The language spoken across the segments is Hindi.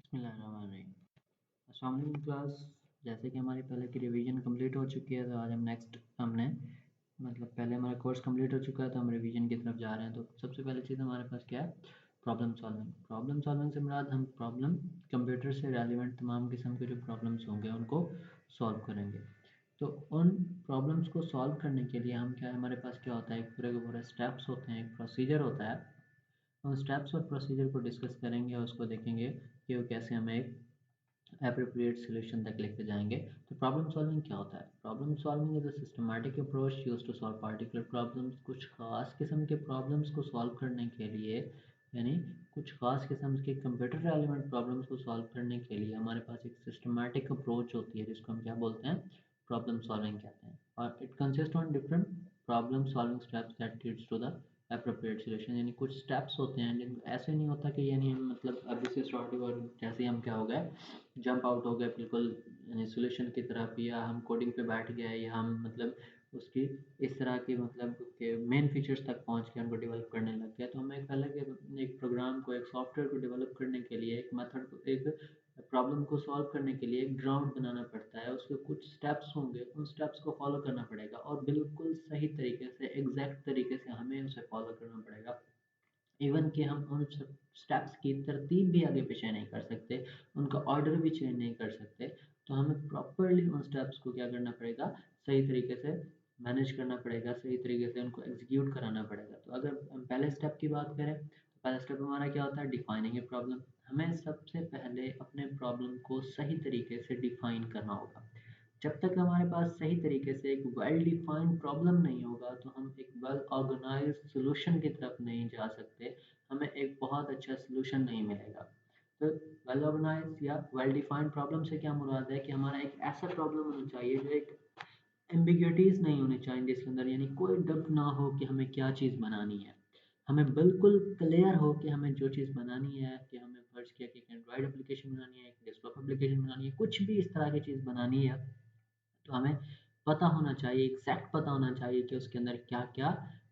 अस्सलाम वालेकुम क्लास। जैसे कि हमारी पहले की रिवीजन कंप्लीट हो चुकी है, तो आज हम नेक्स्ट हमने पहले हमारा कोर्स कंप्लीट हो चुका है, तो हम रिवीजन की तरफ जा रहे हैं। तो सबसे पहली चीज़ हमारे पास क्या है? Problem solving. प्रॉब्लम सॉल्विंग से मुराद हम प्रॉब्लम कंप्यूटर से रेलिवेंट तमाम किस्म के जो प्रॉब्लम्स होंगे उनको सॉल्व करेंगे। तो उन प्रॉब्लम्स को सॉल्व करने के लिए हम क्या, हमारे पास क्या होता है, एक पूरे के पूरे स्टेप्स होते हैं, एक प्रोसीजर होता है। उन स्टेप्स और प्रोसीजर को डिस्कस करेंगे और उसको देखेंगे कि वो कैसे हमें एक appropriate solution तक लेके जाएंगे। तो प्रॉब्लम सॉल्विंग क्या होता है? Problem solving is a systematic approach used to solve particular problems. कुछ खास किस्म के प्रॉब्लम्स को सॉल्व करने के लिए, यानी कुछ खास किस्म के कंप्यूटर रेलिवेंट प्रॉब्लम्स को सॉल्व करने के लिए हमारे पास एक सिस्टमैटिक अप्रोच होती है, जिसको हम क्या बोलते हैं? प्रॉब्लम सॉल्विंग कहते हैं। और it consist on different problem solving steps that leads to the appropriate solution. यानी कुछ स्टेप्स होते हैं जिन, ऐसे नहीं होता कि यानी हम अभी से स्टार्ट हुआ और जैसे ही हम क्या हो गए, जंप आउट हो गए बिल्कुल सॉल्यूशन की तरफ, या हम कोडिंग पे बैठ गए, या हम उसकी इस तरह की के मेन फीचर्स तक पहुंच के उनको डेवलप करने लग गए। तो हमें पहले के एक प्रोग्राम को, एक सॉफ्टवेयर को डेवलप करने के लिए, एक मेथड को, एक प्रॉब्लम को सॉल्व करने के लिए एक ग्राउंड बनाना पड़ता है। उसके कुछ स्टेप्स होंगे, उन स्टेप्स को फॉलो करना पड़ेगा और बिल्कुल सही तरीके से, एग्जैक्ट तरीके से हमें उसे फॉलो करना पड़ेगा। इवन कि हम उन स्टेप्स की तरतीब भी आगे पीछे नहीं कर सकते, उनका ऑर्डर भी चेंज नहीं कर सकते। तो हमें प्रॉपरली उन स्टेप्स को क्या करना पड़ेगा, सही तरीके से मैनेज करना पड़ेगा, सही तरीके से उनको एग्जीक्यूट कराना पड़ेगा। तो अगर हम पहले स्टेप की बात करें, तो पहला स्टेप हमारा क्या होता है? Defining a problem. हमें सबसे पहले अपने प्रॉब्लम को सही तरीके से डिफाइन करना होगा। जब तक हमारे पास सही तरीके से एक वेल डिफाइंड प्रॉब्लम नहीं होगा, तो हम एक वेल ऑर्गेनाइज्ड सॉल्यूशन की तरफ नहीं जा सकते, हमें एक बहुत अच्छा सॉल्यूशन नहीं मिलेगा। तो वेल ऑर्गेनाइज्ड या वेल डिफाइंड प्रॉब्लम से क्या मुराद है कि हमारा एक ऐसा प्रॉब्लम होना चाहिए जो एक एम्बिग्यूटीज नहीं होनी चाहिए जिसके अंदर, यानी कोई डर ना हो कि हमें क्या चीज़ बनानी है। हमें बिल्कुल क्लियर हो कि हमें जो चीज़ बनानी है, कि हमें फर्ज किया कि एक एंड्रॉयड एप्लीकेशन बनानी है, एक डेस्कटॉप एप्लीकेशन बनानी है, कुछ भी इस तरह की चीज़ बनानी है, तो हमें पता होना चाहिए, एग्जैक्ट पता होना चाहिए कि उसके अंदर क्या क्या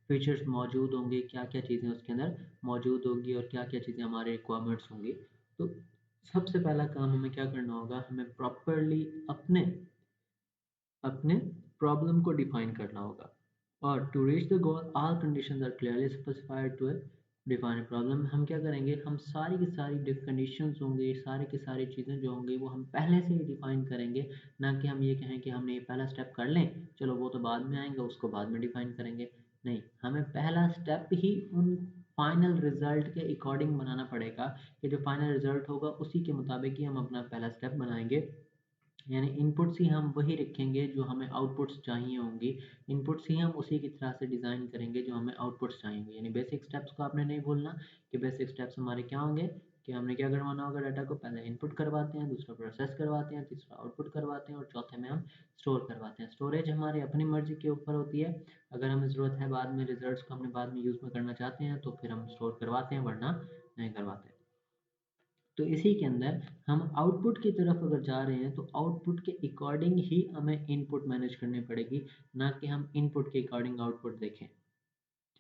फीचर्स मौजूद होंगे, क्या क्या चीज़ें उसके अंदर मौजूद होंगी और क्या क्या चीज़ें हमारे रिक्वायरमेंट्स होंगी। तो सबसे पहला काम हमें क्या करना होगा, हमें प्रॉपरली अपने अपने प्रॉब्लम को डिफाइन करना होगा। और to reach the goal all conditions are clearly specified to define problem. हम क्या करेंगे, हम सारी की सारी कंडीशंस होंगी, सारी की सारी चीज़ें जो होंगी वो हम पहले से ही डिफाइन करेंगे। ना कि हम ये कहें कि हमने ये पहला स्टेप कर लें, चलो वो तो बाद में आएंगे, उसको बाद में डिफाइन करेंगे। नहीं, हमें पहला स्टेप ही उन फाइनल रिजल्ट के अकॉर्डिंग बनाना पड़ेगा, कि जो फाइनल रिजल्ट होगा उसी के मुताबिक ही हम अपना पहला स्टेप बनाएंगे। यानी इनपुट्स ही हम वही रखेंगे जो हमें आउटपुट्स चाहिए होंगी, इनपुट्स ही हम उसी की तरह से डिज़ाइन करेंगे जो हमें आउटपुट्स चाहिए। यानी बेसिक स्टेप्स को आपने नहीं भूलना, कि बेसिक स्टेप्स हमारे क्या होंगे, कि हमने क्या करवाना होगा, डाटा को पहले इनपुट करवाते हैं, दूसरा प्रोसेस करवाते हैं, तीसरा आउटपुट करवाते हैं और चौथे में हम स्टोर करवाते हैं। स्टोरेज हमारी अपनी मर्जी के ऊपर होती है, अगर हमें ज़रूरत है बाद में रिजल्ट्स को हमने बाद में यूज़ में करना चाहते हैं तो फिर हम स्टोर करवाते हैं, वरना नहीं करवाते। तो इसी के अंदर हम आउटपुट की तरफ अगर जा रहे हैं, तो आउटपुट के अकॉर्डिंग ही हमें इनपुट मैनेज करनी पड़ेगी, ना कि हम इनपुट के अकॉर्डिंग आउटपुट देखें।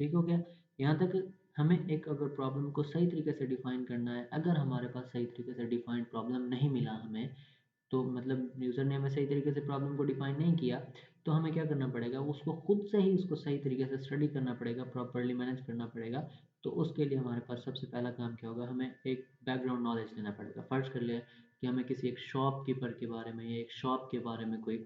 ठीक हो गया? यहाँ तक हमें एक अगर प्रॉब्लम को सही तरीके से डिफाइन करना है, अगर हमारे पास सही तरीके से डिफाइंड प्रॉब्लम नहीं मिला हमें, तो यूज़र ने हमें सही तरीके से प्रॉब्लम को डिफाइन नहीं किया, तो हमें क्या करना पड़ेगा, उसको खुद से ही उसको सही तरीके से स्टडी करना पड़ेगा, प्रॉपरली मैनेज करना पड़ेगा। तो उसके लिए हमारे पास सबसे पहला काम क्या होगा, हमें एक बैकग्राउंड नॉलेज लेना पड़ेगा। फर्ज कर लिया कि हमें किसी एक शॉपकीपर के बारे में या एक शॉप के बारे में कोई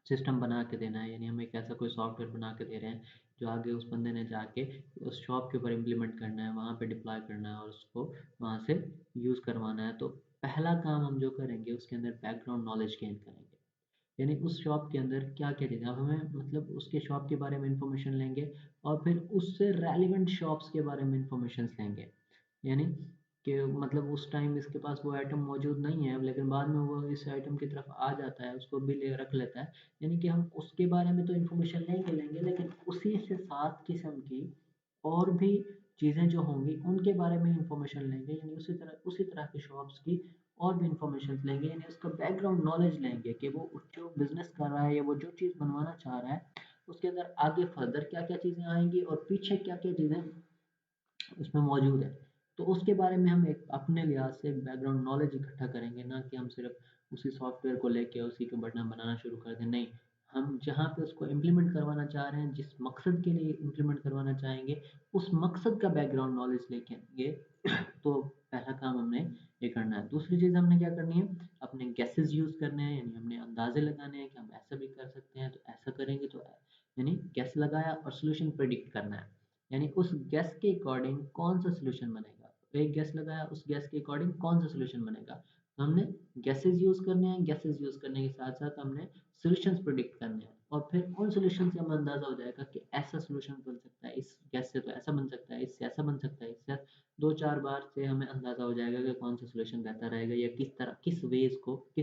सिस्टम बना के देना है, यानी हम एक ऐसा कोई सॉफ्टवेयर बना के दे रहे हैं जो आगे उस बंदे ने जाके उस शॉप के ऊपर इम्प्लीमेंट करना है, वहाँ पे डिप्लॉय करना है और उसको वहाँ से यूज़ करवाना है। तो पहला काम हम जो करेंगे, उसके अंदर बैकग्राउंड नॉलेज गेन करेंगे। यानी उस शॉप के अंदर क्या क्या चीज़ें, अब हमें उसके शॉप के बारे में इंफॉर्मेशन लेंगे और फिर उससे रेलिवेंट शॉप्स के बारे में इंफॉर्मेशन लेंगे। यानी कि उस टाइम इसके पास वो आइटम मौजूद नहीं है, लेकिन बाद में वो इस आइटम की तरफ आ जाता है, उसको भी ले रख लेता है। यानी कि हम उसके बारे में तो इन्फॉर्मेशन लेंगे, लेकिन उसी से सात किस्म की और भी चीज़ें जो होंगी उनके बारे में इंफॉर्मेशन लेंगे। यानी उसी तरह की शॉप्स की और भी इंफॉर्मेशन लेंगे, यानी उसका बैकग्राउंड नॉलेज लेंगे कि वो जो बिजनेस कर रहा है या वो जो चीज़ बनवाना चाह रहा है, उसके अंदर आगे फर्दर क्या क्या चीज़ें आएंगी और पीछे क्या क्या चीज़ें उसमें मौजूद है। तो उसके बारे में हम एक अपने लिहाज से एक बैकग्राउंड नॉलेज इकट्ठा करेंगे, ना कि हम सिर्फ उसी सॉफ्टवेयर को लेके उसी के बटन बनाना शुरू कर दें। नहीं, हम जहाँ पे उसको इम्प्लीमेंट करवाना चाह रहे हैं, जिस मकसद के लिए इम्प्लीमेंट करवाना चाहेंगे, उस मकसद का बैकग्राउंड नॉलेज लेके आएंगे। तो पहला काम हमने ये करना है। दूसरी चीज़ हमने क्या करनी है, अपने गैसेस यूज़ करने हैं, यानी हमने अंदाजे लगाने हैं कि हम ऐसा भी कर सकते हैं, तो ऐसा करेंगे तो यानी गैस लगाया और सोल्यूशन प्रेडिक्ट करना है, यानी उस गैस के अकॉर्डिंग कौन सा सोल्यूशन बनेगा। एक गैस लगाया, उस गैस के अकॉर्डिंग कौन सा सोल्यूशन बनेगा। तो हमने गैसेस यूज़ करने हैं, गैसेस यूज़ करने के साथ साथ हमने सॉल्यूशंस प्रेडिक्ट करने हैं, और फिर उन सॉल्यूशन से हमें अंदाजा हो जाएगा कि ऐसा सॉल्यूशन बन सकता है, इस गैस से तो ऐसा बन सकता है, इससे ऐसा बन सकता है, इससे 2-4 बार से हमें अंदाजा हो जाएगा कि कौन सा सॉल्यूशन बेहतर रहेगा, या किस तरह किस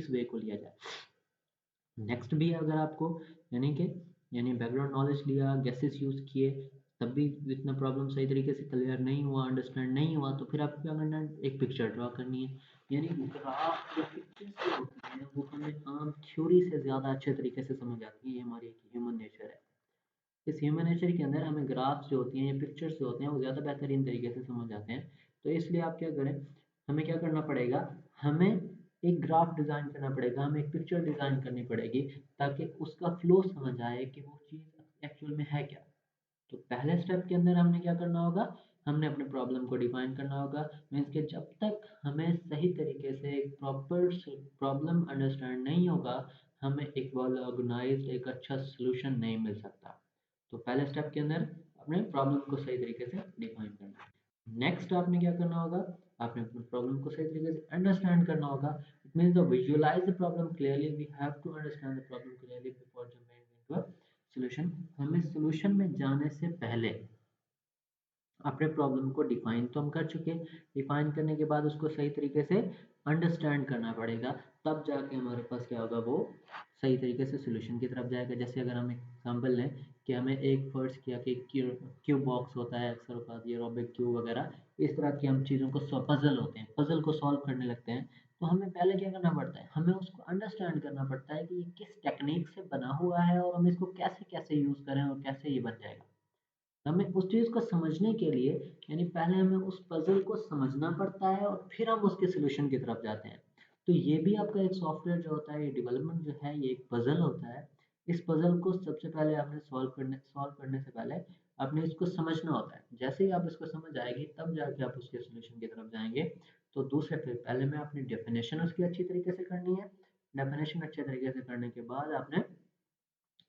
वे को लिया जाए। नेक्स्ट भी अगर आपको यानी बैकग्राउंड नॉलेज लिया, गैसेस यूज़ किए, तब भी इतना प्रॉब्लम सही तरीके से क्लियर नहीं हुआ, अंडरस्टैंड नहीं हुआ, तो फिर आपको क्या करना है, एक पिक्चर ड्रॉ करनी है। यानी ग्राफ जो पिक्चर्स जो होती हैं वो हमें आम थ्योरी से ज़्यादा अच्छे तरीके से समझ आती है। ये हमारी एक ह्यूमन नेचर है। इस ह्यूमन नेचर के अंदर हमें ग्राफ्स जो होती हैं या पिक्चर्स जो होते हैं वो ज़्यादा बेहतरीन तरीके से समझ आते हैं। तो इसलिए आप क्या करें, हमें क्या करना पड़ेगा, हमें एक ग्राफ डिज़ाइन करना पड़ेगा, हमें एक पिक्चर डिज़ाइन करनी पड़ेगी, ताकि उसका फ्लो समझ आए कि वो चीज़ एक्चुअल में है क्या। तो पहले स्टेप के अंदर हमने क्या करना होगा, हमने अपने प्रॉब्लम को डिफाइन करना होगा। मीन्स कि जब तक हमें सही तरीके से एक प्रॉपर प्रॉब्लम अंडरस्टैंड नहीं होगा, हमें एक वेल ऑर्गेनाइज्ड एक अच्छा सोल्यूशन नहीं मिल सकता। तो पहले स्टेप के अंदर अपने प्रॉब्लम को सही तरीके से डिफाइन करना है। नेक्स्ट आपने क्या करना होगा, आपने अपने प्रॉब्लम को सही तरीके से अंडरस्टैंड करना होगा। It means the visualize the problem clearly, we have to understand the problem clearly before jumping into a solution. हमें सॉल्यूशन में जाने से पहले अपने प्रॉब्लम को डिफाइन तो हम कर चुके हैं, डिफाइन करने के बाद उसको सही तरीके से अंडरस्टैंड करना पड़ेगा, तब जाके हमारे पास क्या होगा, वो सही तरीके से सोल्यूशन की तरफ जाएगा। जैसे अगर हम एग्जांपल लें कि हमें एक फर्ज किया कि क्यूब बॉक्स होता है, अक्सर होता है रूबिक क्यूब वगैरह, इस तरह की हम चीज़ों को पजल होते हैं, पजल को सॉल्व करने लगते हैं, तो हमें पहले क्या करना पड़ता है, हमें उसको अंडरस्टैंड करना पड़ता है कि ये किस टेक्निक से बना हुआ है और हम इसको कैसे कैसे यूज़ करें और कैसे ये बन जाएगा। हमें उस चीज़ को समझने के लिए यानी पहले हमें उस पज़ल को समझना पड़ता है और फिर हम उसके सॉल्यूशन की तरफ जाते हैं। तो ये भी आपका एक सॉफ्टवेयर जो होता है, ये डेवलपमेंट जो है, ये एक पज़ल होता है। इस पज़ल को सबसे पहले आपने सॉल्व करने से पहले आपने इसको समझना होता है। जैसे ही आप इसको समझ आएगी तब जाके आप उसके सॉल्यूशन की तरफ जाएँगे। तो दूसरे फिर पहले में आपने डेफिनेशन उसकी अच्छी तरीके से करनी है। डेफिनेशन अच्छे तरीके से करने के बाद आपने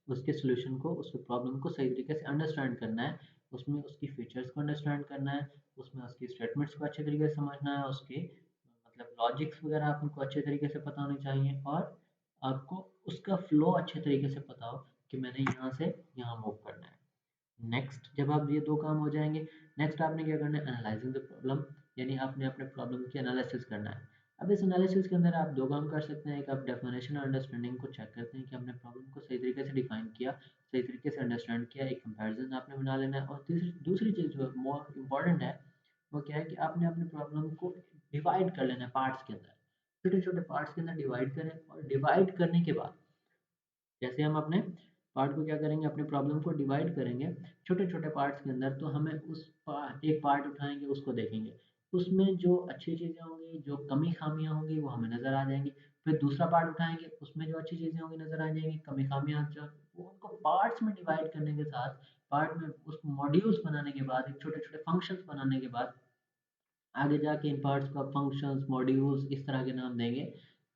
उसके सॉल्यूशन को, उसके प्रॉब्लम को सही तरीके से अंडरस्टैंड करना है, उसमें उसकी फीचर्स को अंडरस्टैंड करना है, उसमें उसकी स्टेटमेंट्स को अच्छे तरीके से समझना है, उसके मतलब लॉजिक्स वगैरह आपको अच्छे तरीके से पता होने चाहिए, और आपको उसका फ्लो अच्छे तरीके से पता हो कि मैंने यहाँ से यहाँ मूव करना है। नेक्स्ट जब आप ये दो काम हो जाएंगे, नेक्स्ट आपने क्या करना है, एनालाइजिंग द प्रॉब्लम, यानी आपने अपने प्रॉब्लम की एनालिसिस करना है। अब इस एनालिसिस के अंदर आप दो काम कर सकते हैं, एक आप डेफिनेशन और अंडरस्टैंडिंग को चेक करते हैं कि हमने प्रॉब्लम को सही तरीके से डिफाइन किया, सही तरीके से अंडरस्टैंड किया, एक कंपैरिजन आपने बना लेना है। और तीसरी दूसरी चीज़ जो मोर इम्पॉर्टेंट है वो क्या है कि आपने अपने प्रॉब्लम को डिवाइड कर लेना है पार्ट्स के अंदर, छोटे छोटे पार्ट्स के अंदर डिवाइड करें, और डिवाइड करने के बाद जैसे हम अपने पार्ट को क्या करेंगे, अपने प्रॉब्लम को डिवाइड करेंगे छोटे छोटे पार्ट्स के अंदर, तो हमें एक पार्ट उठाएंगे, उसको देखेंगे, उसमें जो अच्छी चीज़ें होंगी, जो कमी खामियां होंगी वो हमें नज़र आ जाएंगी। फिर दूसरा पार्ट उठाएंगे, उसमें जो अच्छी चीज़ें होंगी नज़र आ जाएंगी, कमी खामियां जो वो उनको पार्ट्स में डिवाइड करने के साथ, पार्ट में उस मॉड्यूल्स बनाने के बाद, एक छोटे छोटे फंक्शंस बनाने के बाद, आगे जाके इन पार्ट्स को आप फंक्शंस मॉड्यूल्स इस तरह के नाम देंगे।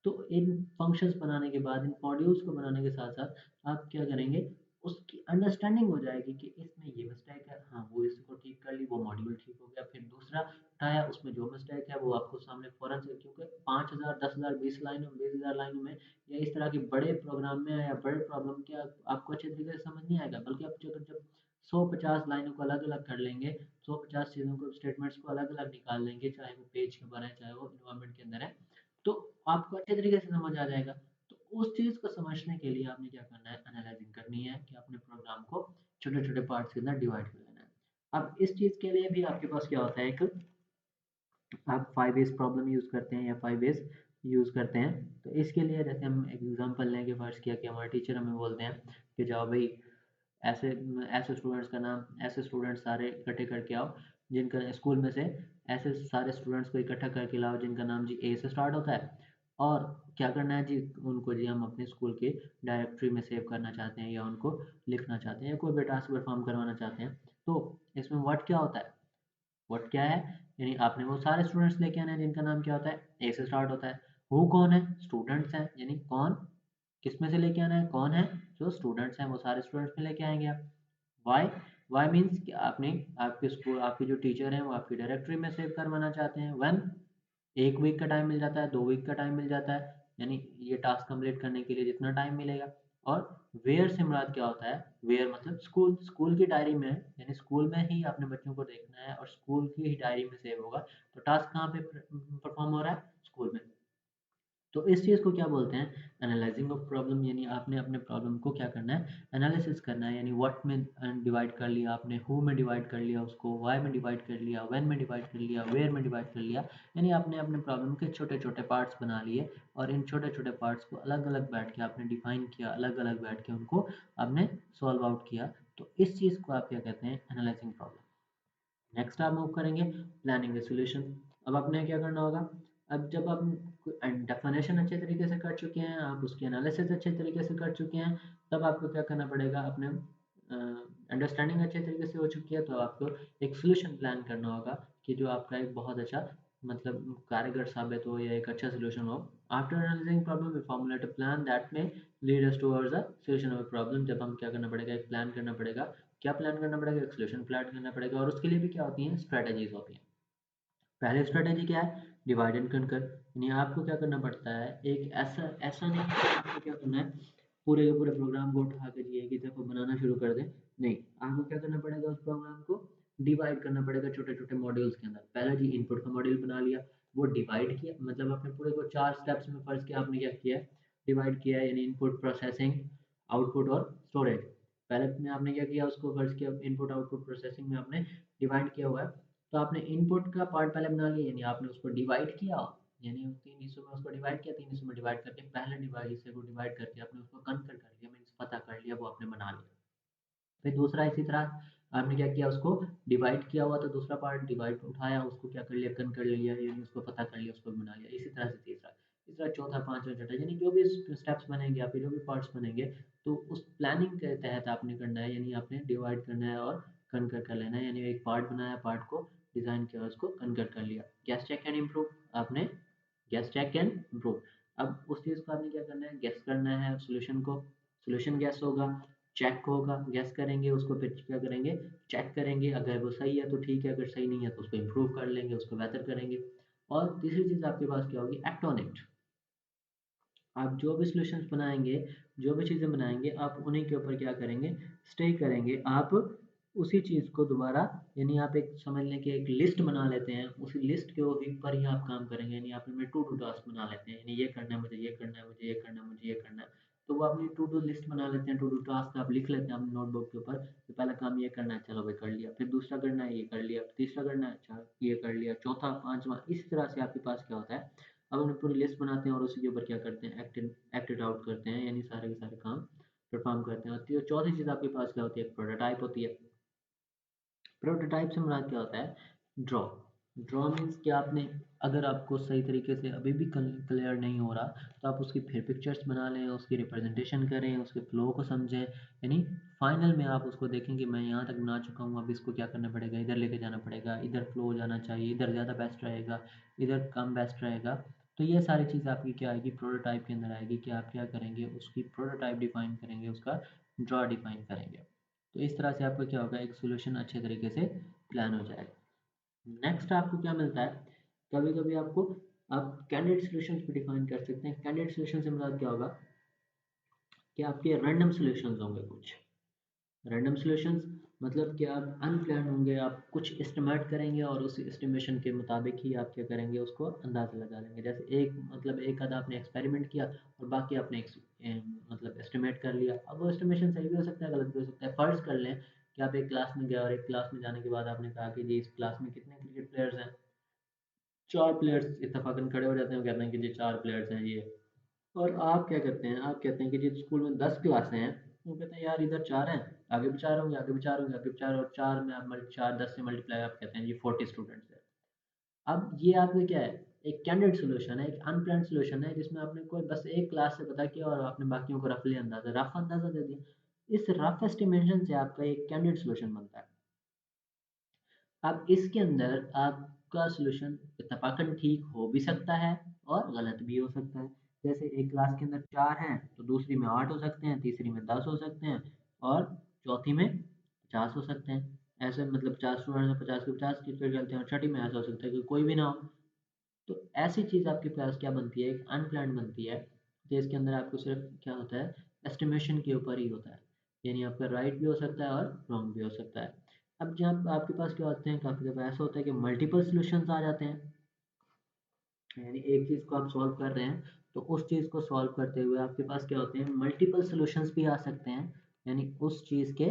तो इन फंक्शंस बनाने के बाद, इन मॉड्यूल्स को बनाने के साथ साथ आप क्या करेंगे, उसकी अंडरस्टैंडिंग हो जाएगी कि इसमें ये मिस्टेक है, हाँ वो इसको ठीक कर ली, वो मॉड्यूल ठीक हो गया। फिर दूसरा उठाया, उसमें जो मिस्टेक है वो आपको सामने फ़ौरन से, क्योंकि 5,000 10,000 20 लाइनों 20,000 लाइनों में या इस तरह के बड़े प्रोग्राम में या बड़े प्रॉब्लम के आपको अच्छे तरीके से समझ नहीं आएगा, बल्कि आप जब जब 150 लाइनों को अलग अलग कर लेंगे, 150 चीज़ों को, स्टेटमेंट्स को अलग अलग निकाल लेंगे, चाहे वो पेज के ऊपर है चाहे वो इन्वायरमेंट के अंदर है, तो आपको अच्छे तरीके से समझ आ जाएगा। तो उस चीज़ को समझने के लिए आपने क्या करना है, एनालाइजिंग करनी है कि अपने प्रोग्राम को छोटे छोटे पार्ट्स के अंदर डिवाइड कर लेना है। अब इस चीज़ के लिए भी आपके पास क्या होता है, एक आप 5 एज प्रॉब्लम यूज़ करते हैं या 5 एज यूज़ करते हैं। तो इसके लिए जैसे हम एग्जांपल लेंगे, फर्स्ट किया कि हमारे टीचर हमें बोलते हैं कि जाओ भाई ऐसे ऐसे स्टूडेंट्स का नाम, ऐसे स्टूडेंट्स सारे इकट्ठे करके आओ, जिनका स्कूल में से ऐसे सारे स्टूडेंट्स को इकट्ठा करके लाओ जिनका नाम जी ए से स्टार्ट होता है, और क्या करना है जी, उनको जी हम अपने स्कूल के डायरेक्टरी में सेव करना चाहते हैं या उनको लिखना चाहते हैं या कोई भी टास्क परफॉर्म करवाना चाहते हैं। तो इसमें व्हाट क्या होता है, व्हाट क्या है, यानी आपने वो सारे स्टूडेंट्स लेके आने हैं जिनका नाम क्या होता है, ए से स्टार्ट होता है। हु कौन है, स्टूडेंट्स हैं, यानी कौन, किस में से लेके आना है, कौन है, जो स्टूडेंट्स हैं वो सारे स्टूडेंट्स में लेके आएंगे आप। वाई, वाई मीन्स कि आपने आपके स्कूल आपके जो टीचर हैं वो आपकी डायरेक्टरी में सेव करवाना चाहते हैं। व्हेन, एक वीक का टाइम मिल जाता है, 2 वीक का टाइम मिल जाता है, यानी ये टास्क कंप्लीट करने के लिए जितना टाइम मिलेगा। और वेयर से मुराद क्या होता है, वेयर मतलब स्कूल, स्कूल की डायरी में, यानी स्कूल में ही अपने बच्चों को देखना है और स्कूल की ही डायरी में सेव होगा। तो टास्क कहाँ पे परफॉर्म हो रहा है, स्कूल में। तो इस चीज़ को क्या बोलते हैं, एनालाइजिंग ऑफ प्रॉब्लम, यानी आपने अपने प्रॉब्लम को क्या करना है, एनालिसिस करना है। यानी व्हाट में डिवाइड कर लिया आपने, हु में डिवाइड कर लिया उसको, व्हाई में डिवाइड कर लिया, व्हेन में डिवाइड कर लिया, वेयर में डिवाइड कर लिया। यानी आपने अपने प्रॉब्लम के छोटे छोटे पार्ट्स बना लिए और इन छोटे छोटे पार्ट्स को अलग अलग बैठ के आपने डिफाइन किया, अलग अलग बैठ के उनको आपने सॉल्व आउट किया। तो इस चीज़ को आप क्या कहते हैं, एनालाइजिंग प्रॉब्लम। नेक्स्ट आप मूव करेंगे प्लानिंग द सॉल्यूशन। अब आपने क्या करना होगा, अब जब आप डेफिनेशन अच्छे तरीके से कर चुके हैं, आप उसकी एनालिसिस अच्छे तरीके से कर चुके हैं, तब आपको क्या करना पड़ेगा, अपने अंडरस्टैंडिंग अच्छे तरीके से हो चुकी है तो आपको एक सोल्यूशन प्लान करना होगा कि जो आपका एक बहुत अच्छा मतलब कारगर साबित हो या एक अच्छा सोल्यूशन हो। After analysing problem we formulate a plan that may lead us towards a solution of problem. जब हम क्या करना पड़ेगा, एक प्लान करना पड़ेगा, क्या प्लान करना पड़ेगा, एक सोल्यूशन प्लान करना पड़ेगा, और उसके लिए भी क्या होती हैं, स्ट्रेटजीज होती हैं। पहले स्ट्रेटजी क्या है, डिवाइड एंड कनकर, यानी आपको क्या करना पड़ता है, एक ऐसा ऐसा नहीं है कि आपको क्या करना है, पूरे के पूरे प्रोग्राम को उठा कर ये कि देखो बनाना शुरू कर दें। नहीं, आपको क्या करना पड़ेगा, उस प्रोग्राम को डिवाइड करना पड़ेगा छोटे छोटे मॉड्यूल्स के अंदर। पहले जी इनपुट का मॉड्यूल बना लिया, वो डिवाइड किया, मतलब आपने पूरे को 4 स्टेप्स में फर्ज किया, आपने क्या किया, डिवाइड किया, यानी इनपुट, प्रोसेसिंग, आउटपुट और स्टोरेज। पहले में आपने क्या किया, उसको फर्ज किया, इनपुट आउटपुट प्रोसेसिंग में आपने डिवाइड किया हुआ है। तो आपने इनपुट का पार्ट पहले बना लिया, यानी आपने उसको डिवाइड किया, यानी 3 हिस्सों में उसको डिवाइड किया, 3 हिस्सों में डिवाइड करके पहले हिस्से को डिवाइड करके आपने उसको कन्कर कर लिया, मीन्स पता कर लिया, वो आपने बना लिया। फिर दूसरा इसी तरह आपने क्या किया, उसको डिवाइड किया हुआ तो दूसरा पार्ट डिवाइड उठाया, उसको क्या कर लिया, कन कर लिया, यानी उसको पता कर लिया, उसको बना लिया। इसी तरह से तीसरा, तीसरा, चौथा, पांचवा, छठा, यानी जो भी स्टेप्स बनेंगे आपके, जो भी पार्ट्स बनेंगे, तो उस प्लानिंग के तहत आपने करना है, यानी आपने डिवाइड करना है और कन्कर कर लेना है। यानी एक पार्ट बनाया, पार्ट को डिजाइन किया, उसको कन्कर कर लिया। गैस चेक एंड इम्प्रूव, आपने गैस चेक एंड इम्प्रूव। अब उस चीज़ को आपने क्या करना है, गैस करना है सोल्यूशन को, सोल्यूशन गैस होगा, चेक होगा, गैस करेंगे उसको, फिर क्या करेंगे, चेक करेंगे, अगर वो सही है तो ठीक है, अगर सही नहीं है तो उसको इम्प्रूव कर लेंगे, उसको बेहतर करेंगे। और तीसरी चीज़ आपके पास क्या होगी, एक्ट ऑन इट। आप जो भी सॉल्यूशंस बनाएंगे, जो भी चीज़ें बनाएंगे, आप उन्हीं के ऊपर क्या करेंगे, स्टे करेंगे। आप उसी चीज़ को दोबारा, यानी आप एक समझ लें कि एक लिस्ट बना लेते हैं, उसी लिस्ट के ऊपर ही आप काम करेंगे, यानी आप में टू डू टास्क बना लेते हैं, यानी ये करना है मुझे, ये करना है मुझे, ये करना है मुझे, ये करना है। तो वो अपनी टू डू लिस्ट बना लेते हैं, टू डू टास्क आप लिख लेते हैं अपने नोटबुक के ऊपर कि पहला काम ये करना है, चलो भाई कर लिया, फिर दूसरा करना है, ये कर लिया, तीसरा करना है, अच्छा ये कर लिया, चौथा, पांचवा, इस तरह से आपके पास क्या होता है, अब हम पूरी लिस्ट बनाते हैं और उसी के ऊपर क्या करते हैं, एक्टेड आउट करते हैं, यानी सारे के सारे काम परफॉर्म करते हैं। और चौथी चीज़ आपके पास क्या होती है, प्रोटोटाइप होती है। प्रोटोटाइप से मुराद क्या होता है, ड्रॉ। ड्रॉ मीन्स कि आपने, अगर आपको सही तरीके से अभी भी क्लियर नहीं हो रहा, तो आप उसकी फिर पिक्चर्स बना लें, उसकी रिप्रेजेंटेशन करें, उसके फ्लो को समझें, यानी फाइनल में आप उसको देखें कि मैं यहाँ तक बना चुका हूँ, अब इसको क्या करना पड़ेगा, इधर लेके जाना पड़ेगा, इधर फ्लो हो जाना चाहिए, इधर ज़्यादा बेस्ट रहेगा, इधर कम बेस्ट रहेगा। तो ये सारी चीज़ आपकी क्या आएगी, प्रोटोटाइप के अंदर आएगी कि आप क्या करेंगे, उसकी प्रोटोटाइप डिफाइन करेंगे, उसका ड्रॉ डिफाइन करेंगे। तो इस तरह से आपका क्या होगा, एक सोल्यूशन अच्छे तरीके से प्लान हो जाएगा। नेक्स्ट आपको क्या मिलता है, कभी कभी आपको, आप कैंडिडेट सॉल्यूशंस भी डिफाइन कर सकते हैं। कैंडिडेट सॉल्यूशन से मतलब क्या होगा कि आपके रैंडम सॉल्यूशंस होंगे कुछ, रैंडम सॉल्यूशंस मतलब कि आप अनप्लान होंगे, आप कुछ एस्टिमेट करेंगे और उस एस्टिमेशन के मुताबिक ही आप क्या करेंगे, उसको अंदाज़ा लगा लेंगे। जैसे एक मतलब एक आधा आपने एक्सपेरिमेंट किया और बाकी आपने मतलब एस्टिमेट कर लिया। अब वो एस्टिमेशन सही भी हो सकता है, गलत भी हो सकता है। फ़र्ज़ कर लें कि आप एक क्लास में गए और एक क्लास में जाने के बाद आपने कहा कि जी इस क्लास में कितने क्रिकेट प्लेयर्स हैं, 4 प्लेयर्स इत्तेफाकन खड़े हो जाते हैं, कहते हैं कि जी 4 प्लेयर्स हैं ये। और आप क्या करते हैं, आप कहते हैं कि जी स्कूल में 10 क्लासें हैं, वो कहते हैं यार इधर 4 हैं, आगे भी 4 होंगे, आगे भी 4 होंगे, आगे भी 4, और 4 में आप 4 10 से मल्टीप्लाई आप कहते हैं जी 40 स्टूडेंट्स है। अब ये आपके क्या है, एक कैंडिडेट सॉल्यूशन है, एक अनप्लान्ड सॉल्यूशन है, जिसमें आपने कोई बस एक क्लास से पता किया और आपने बाकियों को रफ अंदाजा दे दिया। इस रफ एस्टिमेशन से आपका एक कैंडिडेट सॉल्यूशन बनता है। अब इसके अंदर आपका सॉल्यूशन इत्तेफाकन ठीक हो भी सकता है और गलत भी हो सकता है। जैसे एक क्लास के अंदर 4 हैं तो दूसरी में 8 हो सकते हैं, तीसरी में 10 हो सकते हैं और चौथी में 50 हो सकते हैं। ऐसे मतलब 50 स्टूडेंट हैं, 50 के 50 टीचर चलते हैं, और छठी में ऐसा हो सकता है कि कोई भी ना हो। तो ऐसी चीज़ आपके पास क्या बनती है, एक अनप्लान्ड बनती है, जिसके अंदर आपको सिर्फ क्या होता है, एस्टिमेशन के ऊपर ही होता है, यानी आपका राइट भी हो सकता है और रॉन्ग भी हो सकता है। अब जब आपके पास क्या होते हैं, काफ़ी दफ़ा ऐसा होता है कि मल्टीपल सॉल्यूशंस आ जाते हैं, यानी एक चीज़ को आप सॉल्व कर रहे हैं तो उस चीज़ को सॉल्व करते हुए आपके पास क्या होते हैं, मल्टीपल सॉल्यूशंस भी आ सकते हैं, यानी उस चीज़ के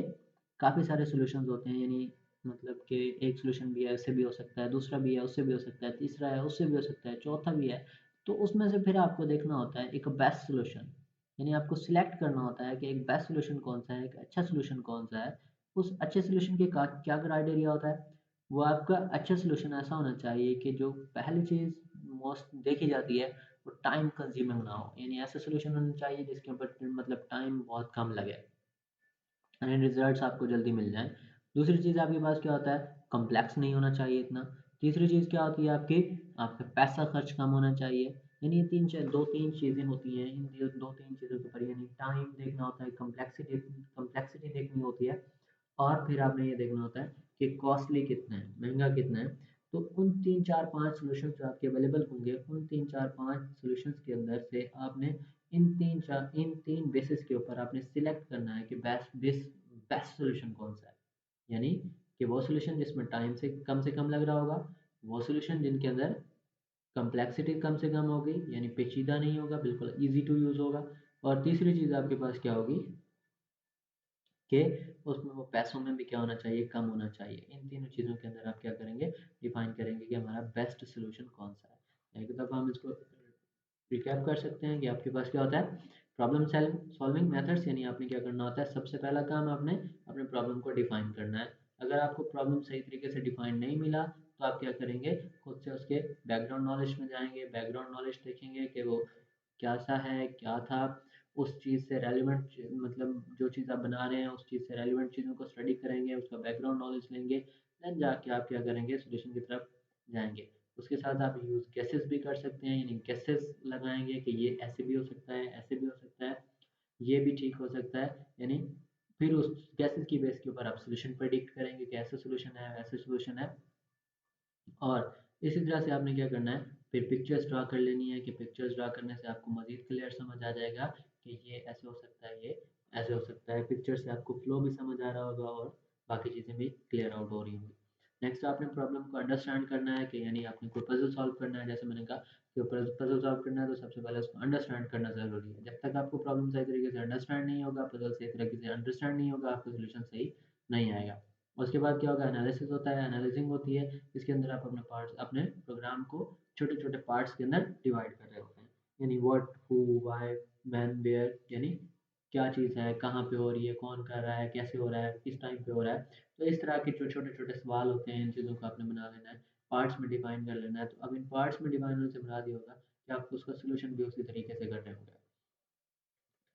काफ़ी सारे सॉल्यूशंस होते हैं, यानी मतलब कि एक सॉल्यूशन भी है ऐसे भी हो सकता है, दूसरा भी है उससे भी हो सकता है, तीसरा है उससे भी हो सकता है, चौथा भी है। तो उसमें से फिर आपको देखना होता है एक बेस्ट सॉल्यूशन, यानी आपको सिलेक्ट करना होता है कि एक बेस्ट सॉल्यूशन कौन सा है, एक अच्छा सॉल्यूशन कौन सा है। उस अच्छे सॉल्यूशन के क्या क्राइटेरिया होता है, वो आपका अच्छा सॉल्यूशन ऐसा होना चाहिए कि जो पहली चीज़ मोस्ट देखी जाती है वो टाइम कंज्यूमिंग ना हो, यानी ऐसा सॉल्यूशन होना चाहिए जिसके ऊपर मतलब टाइम बहुत कम लगे यानी रिजल्ट्स आपको जल्दी मिल जाएँ। दूसरी चीज़ आपके पास क्या होता है, कॉम्प्लेक्स नहीं होना चाहिए इतना। तीसरी चीज़ क्या होती है आपकी, आपका पैसा खर्च कम होना चाहिए। यानी ये 2-3 चीज़ें होती हैं, इन 2-3 चीज़ों के ऊपर यानी टाइम देखना होता है, कॉम्प्लेक्सिटी देखनी होती है, और फिर आपने ये देखना होता है कि कॉस्टली कितना है, महँगा कितना है। तो उन 3, 4, 5 सॉल्यूशंस जो आपके अवेलेबल होंगे, उन 3, 4, 5 सॉल्यूशंस के अंदर से आपने इन 3 बेसिस के ऊपर आपने सिलेक्ट करना है कि बेस्ट सॉल्यूशन कौन-सा है। यानी कि वो सॉल्यूशन जिसमें टाइम से कम लग रहा होगा, वो सॉल्यूशन जिनके अंदर कॉम्प्लेक्सिटी कम से कम होगी, यानी पेचीदा नहीं होगा, बिल्कुल ईज़ी टू यूज़ होगा। और तीसरी चीज़ आपके पास क्या होगी कि उसमें वो पैसों में भी क्या होना चाहिए, कम होना चाहिए। इन तीनों चीज़ों के अंदर आप क्या करेंगे, डिफाइन करेंगे कि हमारा बेस्ट सॉल्यूशन कौन-सा है। एक दफ़ा हम इसको रिकैप कर सकते हैं कि आपके पास क्या होता है, प्रॉब्लम सॉल्विंग मेथड्स, यानी आपने क्या करना होता है, सबसे पहला काम आपने अपने प्रॉब्लम को डिफाइन करना है। अगर आपको प्रॉब्लम सही तरीके से डिफाइन नहीं मिला तो आप क्या करेंगे, खुद से उसके बैकग्राउंड नॉलेज में जाएंगे, बैकग्राउंड नॉलेज देखेंगे कि वो कैसा है, क्या था, उस चीज़ से रेलिवेंट मतलब जो चीज़ आप बना रहे हैं उस चीज़ से रेलिवेंट चीज़ों को स्टडी करेंगे, उसका बैकग्राउंड नॉलेज लेंगे, देन जाके आप क्या करेंगे, सॉल्यूशन की तरफ जाएंगे। उसके साथ आप यूज़ गेसेस भी कर सकते हैं, यानी गेसेस लगाएंगे कि ये ऐसे भी हो सकता है, ऐसे भी हो सकता है, ये भी ठीक हो सकता है, यानी फिर उस गेसेस की बेस के ऊपर आप सॉल्यूशन प्रेडिक्ट करेंगे कि ऐसा सॉल्यूशन है, ऐसा सॉल्यूशन है। और इसी तरह से आपने क्या करना है, फिर पिक्चर्स ड्रा कर लेनी है कि पिक्चर्स ड्रा करने से आपको मज़ीद क्लियर समझ आ जाएगा कि ये ऐसे हो सकता है, ये ऐसे हो सकता है। पिक्चर से आपको फ्लो भी समझ आ रहा होगा और बाकी चीज़ें भी क्लियर आउट हो रही होंगी। नेक्स्ट आपने प्रॉब्लम को अंडरस्टैंड करना है कि यानी आपने कोई पज़ल सॉल्व करना है, जैसे मैंने कहा कि पज़ल सॉल्व करना है तो सबसे पहले उसको अंडरस्टैंड करना ज़रूरी है। जब तक आपको प्रॉब्लम सही तरीके से अंडरस्टैंड नहीं होगा, पज़ल सही तरीके से अंडरस्टैंड नहीं होगा, आपका सॉल्यूशन सही नहीं आएगा। उसके बाद क्या होगा, एनालिसिस होता है, एनालाइजिंग होती है, इसके अंदर आप अपने प्रोग्राम को छोटे-छोटे पार्ट्स के अंदर डिवाइड कर रहे होते हैं। यानी what, who, why, when, where, यानी क्या चीज़ है, कहाँ पे हो रही है, कौन कर रहा है, कैसे हो रहा है, किस टाइम पे हो रहा है। तो इस तरह के जो छोटे-छोटे सवाल होते हैं, इन चीज़ों को आपने बना लेना है, पार्ट्स में डिफाइन कर लेना है। तो अब इन पार्ट्स में डिफाइन होने से मुराद ये होगा कि आप उसका सॉल्यूशन भी उसी तरीके से कर रहे होंगे।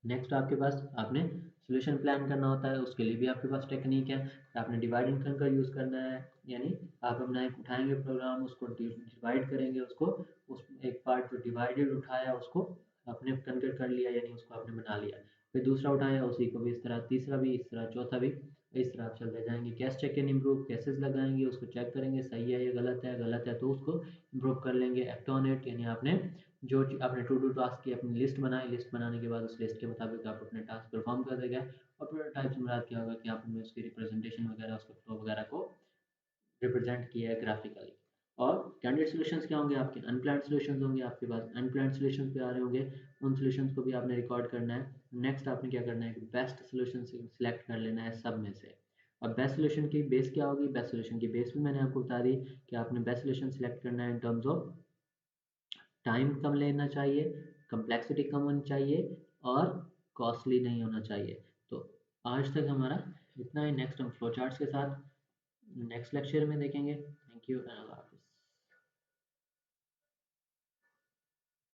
नेक्स्ट आपके पास आपने सॉल्यूशन प्लान करना होता है, उसके लिए भी आपके पास टेक्निक है। आपने डिवाइड एंड कंकर यूज़ करना है, यानी आप अपना एक उठाएंगे प्रोग्राम, उसको डिवाइड करेंगे, उसको उस एक पार्ट जो डिवाइडेड उठाया उसको आपने कंकर कर लिया, यानी उसको आपने बना लिया। फिर दूसरा उठाया उसी को भी इस तरह, तीसरा भी इस तरह, चौथा भी इस तरह आप चलते जाएंगे। Cash cheque and improve, cases लगाएंगे, उसको चेक करेंगे सही है या गलत है तो उसको इम्प्रूव कर लेंगे। एक्ट ऑन इट, यानी आपने जो आपने टू डू टास्क की अपनी लिस्ट बनाई, लिस्ट बनाने के बाद उस लिस्ट के मुताबिक आप अपने टास्क परफॉर्म कर देंगे। और प्रोटोटाइप से मुराद क्या होगा कि आपने उसकी रिप्रेजेंटेशन वगैरह, उसके फ्लो वगैरह को रिप्रेजेंट किया है ग्राफिकली। और कैंडिडेट सॉल्यूशंस क्या होंगे, आपके अनप्लान्ड सॉल्यूशंस होंगे, आपके पास अनप्लान्ड सॉल्यूशंस भी आ रहे होंगे, उन सॉल्यूशंस को भी आपने रिकॉर्ड करना है। नेक्स्ट आपने क्या करना है, बेस्ट सॉल्यूशन सिलेक्ट कर लेना है सब में से। और बेस्ट सॉल्यूशन की बेस क्या होगी, बेस्ट सॉल्यूशन की बेस भी मैंने आपको बता दी कि आपने बेस्ट सॉल्यूशन सिलेक्ट करना है इन टर्म्स ऑफ टाइम कम लेना चाहिए, कम्प्लेक्सिटी कम होनी चाहिए और कॉस्टली नहीं होना चाहिए। तो आज तक हमारा इतना ही। नेक्स्ट हम फ्लो चार्ट्स के साथ नेक्स्ट लेक्चर में देखेंगे। थैंक यू एंड अल्लाह हाफ़िज़।